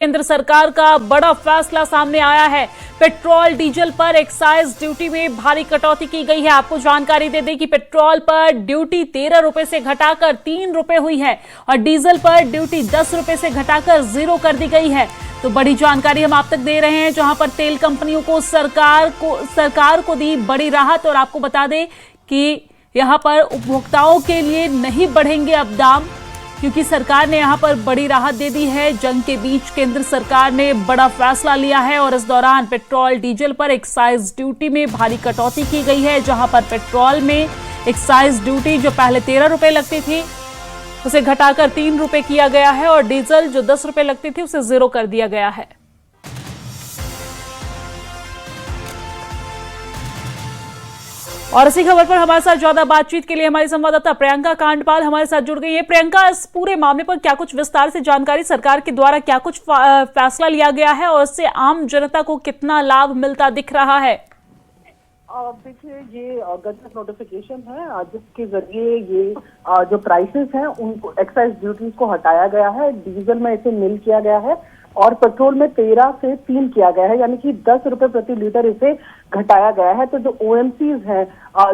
केंद्र सरकार का बड़ा फैसला सामने आया है। पेट्रोल डीजल पर एक्साइज ड्यूटी में भारी कटौती की गई है। आपको जानकारी दे दें कि पेट्रोल पर ड्यूटी 13 रुपए से घटाकर 3 रुपए हुई है और डीजल पर ड्यूटी 10 रुपए से घटाकर 0 कर दी गई है। तो बड़ी जानकारी हम आप तक दे रहे हैं, जहां पर तेल कंपनियों को सरकार को दी बड़ी राहत। और आपको बता दें कि यहां पर उपभोक्ताओं के लिए नहीं बढ़ेंगे अब दाम, क्योंकि सरकार ने यहां पर बड़ी राहत दे दी है। जंग के बीच केंद्र सरकार ने बड़ा फैसला लिया है और इस दौरान पेट्रोल डीजल पर एक्साइज ड्यूटी में भारी कटौती की गई है। जहां पर पेट्रोल में एक्साइज ड्यूटी जो पहले 13 रुपए लगती थी उसे घटाकर 3 रुपए किया गया है और डीजल जो 10 रुपए लगती थी उसे 0 कर दिया गया है। और इसी खबर पर हमारे साथ ज्यादा बातचीत के लिए हमारी संवाददाता प्रियंका कांडपाल हमारे साथ जुड़ गई है। प्रियंका, इस पूरे मामले पर क्या कुछ विस्तार से जानकारी, सरकार के द्वारा क्या कुछ फैसला लिया गया है और इससे आम जनता को कितना लाभ मिलता दिख रहा है? देखिए, ये गजट नोटिफिकेशन है जिसके जरिए ये जो प्राइसेस हैं उनको एक्साइज ड्यूटीज को हटाया गया है। डीजल में इसे निल किया गया है और पेट्रोल में 13 से 3 किया गया है, यानी कि 10 रुपए प्रति लीटर इसे घटाया गया है। तो जो ओएमसीज हैं,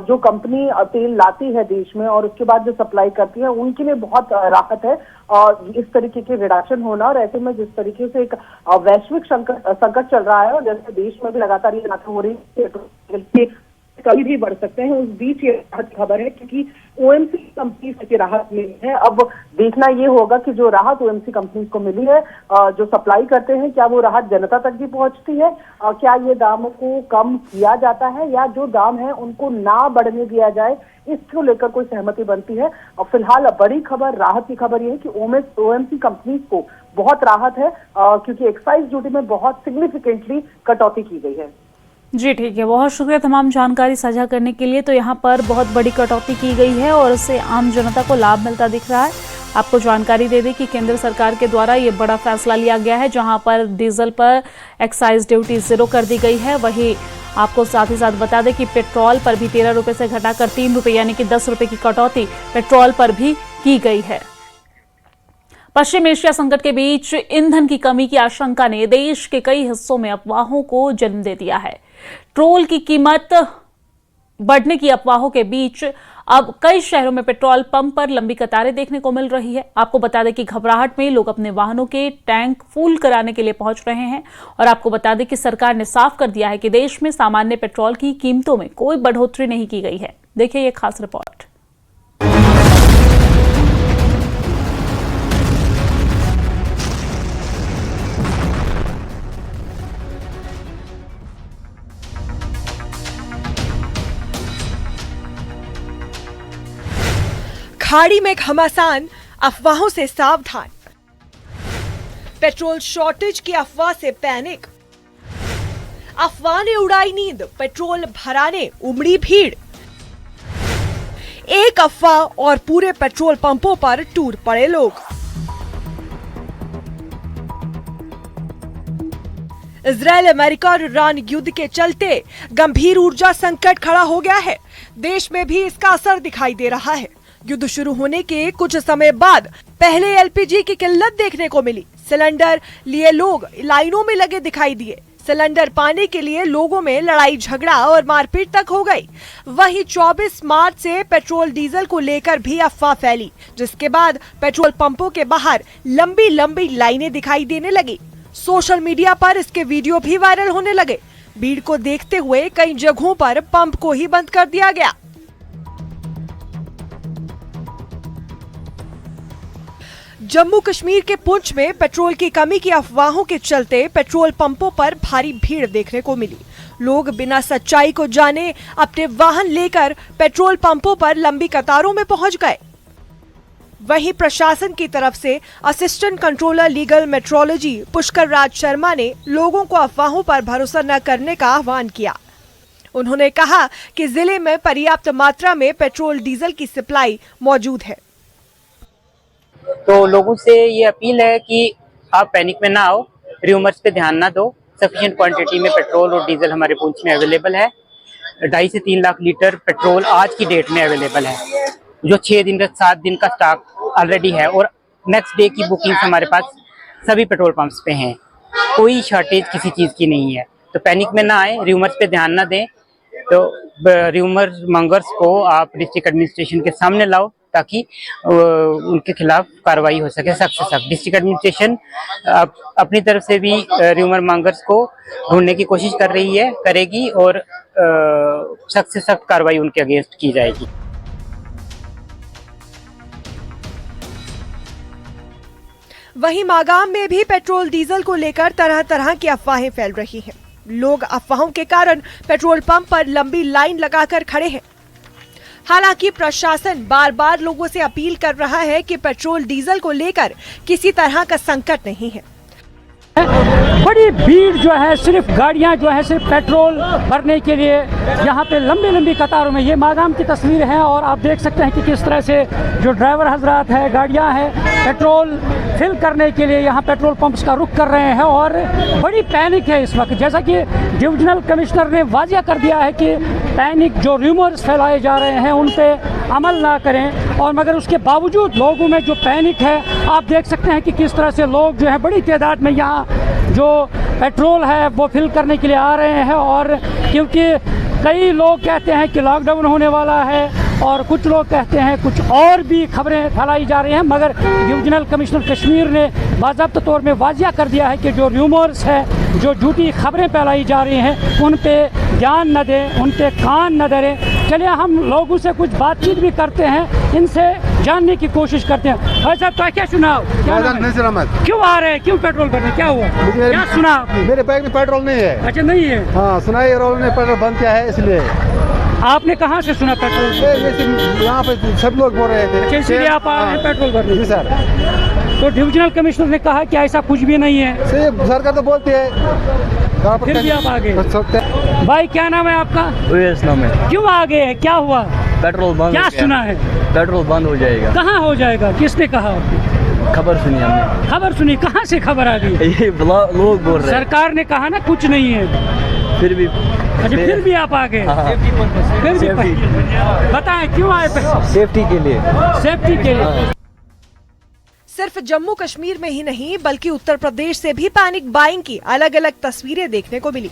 जो कंपनी तेल लाती है देश में और उसके बाद जो सप्लाई करती है, उनके लिए बहुत राहत है और इस तरीके के रिडक्शन होना। और ऐसे में जिस तरीके से एक वैश्विक संकट चल रहा है और जैसे देश में भी लगातार ये राहत हो रही है, कभी भी बढ़ सकते हैं, उस बीच ये राहत खबर है क्योंकि ओएमसी कंपनी से राहत मिली है। अब देखना ये होगा कि जो राहत ओएमसी कंपनी को मिली है, जो सप्लाई करते हैं, क्या वो राहत जनता तक भी पहुंचती है, क्या ये दामों को कम किया जाता है या जो दाम है उनको ना बढ़ने दिया जाए, इसको लेकर कोई सहमति बनती है। और फिलहाल बड़ी खबर, राहत की खबर यह है कि ओएमसी कंपनी को बहुत राहत है क्योंकि एक्साइज ड्यूटी में बहुत सिग्निफिकेंटली कटौती की गई है। जी ठीक है, बहुत शुक्रिया तमाम जानकारी साझा करने के लिए। तो यहाँ पर बहुत बड़ी कटौती की गई है और इससे आम जनता को लाभ मिलता दिख रहा है। आपको जानकारी दे दें कि केंद्र सरकार के द्वारा ये बड़ा फैसला लिया गया है, जहां पर डीजल पर एक्साइज ड्यूटी 0 कर दी गई है। वहीं आपको साथ ही साथ बता दें कि पेट्रोल पर भी 13 रुपए से घटाकर 3 रुपए यानी कि 10 रुपए की कटौती पेट्रोल पर भी की गई है। पश्चिम एशिया संकट के बीच ईंधन की कमी की आशंका ने देश के कई हिस्सों में अफवाहों को जन्म दे दिया है। पेट्रोल की कीमत बढ़ने की अफवाहों के बीच अब कई शहरों में पेट्रोल पंप पर लंबी कतारें देखने को मिल रही है। आपको बता दें कि घबराहट में लोग अपने वाहनों के टैंक फुल कराने के लिए पहुंच रहे हैं। और आपको बता दें कि सरकार ने साफ कर दिया है कि देश में सामान्य पेट्रोल की कीमतों में कोई बढ़ोतरी नहीं की गई है। देखिए ये खास रिपोर्ट। खाड़ी में घमासान, अफवाहों से सावधान। पेट्रोल शॉर्टेज की अफवाह से पैनिक। अफवाह ने उड़ाई नींद, पेट्रोल भराने उमड़ी भीड़। एक अफवाह और पूरे पेट्रोल पंपों पर टूट पड़े लोग। इजरायल, अमेरिका और ईरान युद्ध के चलते गंभीर ऊर्जा संकट खड़ा हो गया है। देश में भी इसका असर दिखाई दे रहा है। युद्ध शुरू होने के कुछ समय बाद पहले एलपीजी की किल्लत देखने को मिली। सिलेंडर लिए लोग लाइनों में लगे दिखाई दिए। सिलेंडर पाने के लिए लोगों में लड़ाई झगड़ा और मारपीट तक हो गई। वहीं 24 मार्च से पेट्रोल डीजल को लेकर भी अफवाह फैली, जिसके बाद पेट्रोल पंपों के बाहर लंबी लंबी लाइनें दिखाई देने लगी। सोशल मीडिया पर इसके वीडियो भी वायरल होने लगे। भीड़ को देखते हुए कई जगहों पर पंप को ही बंद कर दिया गया। जम्मू कश्मीर के पुंछ में पेट्रोल की कमी की अफवाहों के चलते पेट्रोल पंपों पर भारी भीड़ देखने को मिली। लोग बिना सच्चाई को जाने अपने वाहन लेकर पेट्रोल पंपों पर लंबी कतारों में पहुंच गए। वहीं प्रशासन की तरफ से assistant controller legal metrology Pushkar Raj Sharma ने लोगों को अफवाहों पर भरोसा न करने का आह्वान किया। उन्होंने कहा कि जिले में पर्याप्त मात्रा में पेट्रोल डीजल की सप्लाई मौजूद है। तो लोगों से ये अपील है कि आप पैनिक में ना आओ, र्यूमर्स पे ध्यान ना दो। सफिशिएंट क्वांटिटी में पेट्रोल और डीजल हमारे पुंछ में अवेलेबल है। 2.5 से 3 लाख लीटर पेट्रोल आज की डेट में अवेलेबल है, जो 6 दिन का 7 दिन का स्टॉक ऑलरेडी है और नेक्स्ट डे की बुकिंग हमारे पास सभी पेट्रोल पंप्स पे हैं, कोई शॉर्टेज किसी चीज़ की नहीं है। तो पैनिक में ना आए, र्यूमर्स पे ध्यान ना दें। तो र्यूमर मंगर्स को आप डिस्ट्रिक्ट एडमिनिस्ट्रेशन के सामने लाओ ताकि उनके खिलाफ कार्रवाई हो सके सख्त से सख्त। डिस्ट्रिक्ट एडमिनिस्ट्रेशन अपनी तरफ से भी र्यूमर मंगर्स को ढूंढने की कोशिश कर रही है, करेगी, और सख्त से सख्त कार्रवाई उनके अगेंस्ट की जाएगी। वहीं मागाम में भी पेट्रोल डीजल को लेकर तरह तरह की अफवाहें फैल रही हैं। लोग अफवाहों के कारण पेट्रोल पंप पर लंबी लाइन लगाकर खड़े हैं। हालांकि प्रशासन बार बार लोगों से अपील कर रहा है कि पेट्रोल डीजल को लेकर किसी तरह का संकट नहीं है। बड़ी भीड़ जो है, सिर्फ गाड़ियां जो है सिर्फ पेट्रोल भरने के लिए यहाँ पे लंबी लंबी कतारों में, ये मागाम की तस्वीर है और आप देख सकते हैं कि किस तरह से जो ड्राइवर हजरात है, गाड़ियां हैं, पेट्रोल फिल करने के लिए यहाँ पेट्रोल पंप्स का रुख कर रहे हैं और बड़ी पैनिक है इस वक्त। जैसा कि डिविजनल कमिश्नर ने वाजिया कर दिया है कि पैनिक जो र्यूमर्स फैलाए जा रहे हैं उन पे अमल ना करें, और मगर उसके बावजूद लोगों में जो पैनिक है, आप देख सकते हैं कि किस तरह से लोग जो है बड़ी तादाद में यहाँ जो पेट्रोल है वो फिल करने के लिए आ रहे हैं। और क्योंकि कई लोग कहते हैं कि लॉकडाउन होने वाला है और कुछ लोग कहते हैं कुछ और भी खबरें फैलाई जा रही हैं, मगर डिविजनल कमिश्नर कश्मीर ने बाज़ाब्ता तौर में वाजिया कर दिया है कि जो र्यूमर्स है, जो झूठी खबरें फैलाई जा रही हैं, उन पे ध्यान न दें, उन पे कान न धरें। चलिए हम लोगों से कुछ बातचीत भी करते हैं, इनसे जानने की कोशिश करते हैं। भाई साहब, तो क्या सुनाओ, क्यों आ रहे हैं, क्यों पेट्रोल भरने, क्या हुआ, क्या सुना आपने? मेरे बैग में पेट्रोल नहीं है। अच्छा, नहीं है? हाँ, सुनाई रोल ने पेट्रोल बंद किया है, इसलिए। आपने कहाँ से सुना पेट्रोल? यहाँ पे सब लोग बोल रहे थे। अच्छा, इसलिए आप आ रहे हैं पेट्रोल भरने? जी सर। तो डिविजनल कमिश्नर ने कहा कि ऐसा कुछ भी नहीं है। सरकार तो बोलती है, फिर भी आप आ गए। भाई, क्या नाम है आपका? नाम है। क्यों आ गए हैं, क्या हुआ? पेट्रोल बंद। क्या सुना है? पेट्रोल बंद हो जाएगा। कहाँ हो जाएगा, किसने कहा आपको? खबर सुनी हमने। खबर सुनी? कहाँ से खबर आ गई? ये लोग बोल रहे हैं। सरकार ने कहा ना कुछ नहीं है, फिर भी। अच्छा, फिर भी आप आ गए? फिर भी बताएं क्यों आए? सेफ्टी के लिए। सेफ्टी के लिए। सिर्फ जम्मू कश्मीर में ही नहीं बल्कि उत्तर प्रदेश से भी पैनिक बाइंग की अलग अलग तस्वीरें देखने को मिली।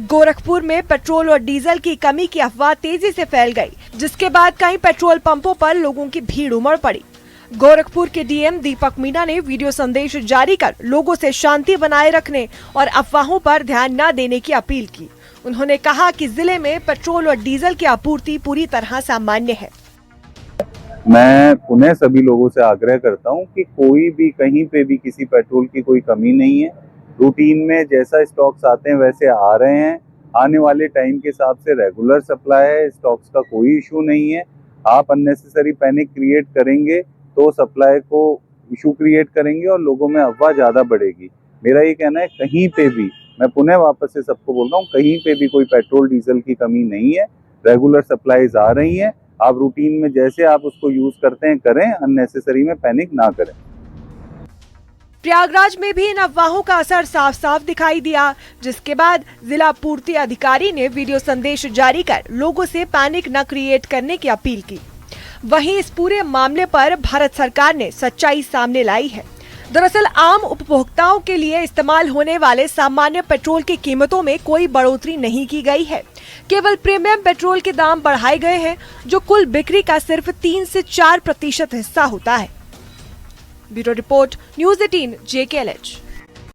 गोरखपुर में पेट्रोल और डीजल की कमी की अफवाह तेजी से फैल गई, जिसके बाद कई पेट्रोल पंपों पर लोगों की भीड़ उमड़ पड़ी। गोरखपुर के डीएम दीपक मीणा ने वीडियो संदेश जारी कर लोगों से शांति बनाए रखने और अफवाहों पर ध्यान न देने की अपील की। उन्होंने कहा कि जिले में पेट्रोल और डीजल की आपूर्ति पूरी तरह सामान्य है। मैं पुनः सभी लोगों से आग्रह करता हूं कि कोई भी कहीं पे भी किसी पेट्रोल की कोई कमी नहीं है। रूटीन में जैसा स्टॉक्स आते हैं वैसे आ रहे हैं। आने वाले टाइम के हिसाब से रेगुलर सप्लाई है, स्टॉक्स का कोई इशू नहीं है। आप अननेसेसरी पैनिक क्रिएट करेंगे तो सप्लाई को इशू क्रिएट करेंगे और लोगों में अफवाह ज़्यादा बढ़ेगी। मेरा ये कहना है, कहीं पे भी, मैं पुनः वापस से सबको बोल रहा हूँ, कहीं पे भी कोई पेट्रोल डीजल की कमी नहीं है। रेगुलर सप्लाईज आ रही हैं। आप रूटीन में जैसे आप उसको यूज करते हैं करें, अननेसेसरी में पैनिक ना करें। प्रयागराज में भी इन अफवाहों का असर साफ साफ दिखाई दिया, जिसके बाद जिला पूर्ति अधिकारी ने वीडियो संदेश जारी कर लोगों से पैनिक न क्रिएट करने की अपील की। वहीं इस पूरे मामले पर भारत सरकार ने सच्चाई सामने लाई है। दरअसल आम उपभोक्ताओं के लिए इस्तेमाल होने वाले सामान्य पेट्रोल की कीमतों में कोई बढ़ोतरी नहीं की गई है। केवल प्रीमियम पेट्रोल के दाम बढ़ाए गए हैं, जो कुल बिक्री का सिर्फ 3 से 4% हिस्सा होता है। Bureau report, news 18 JKLH।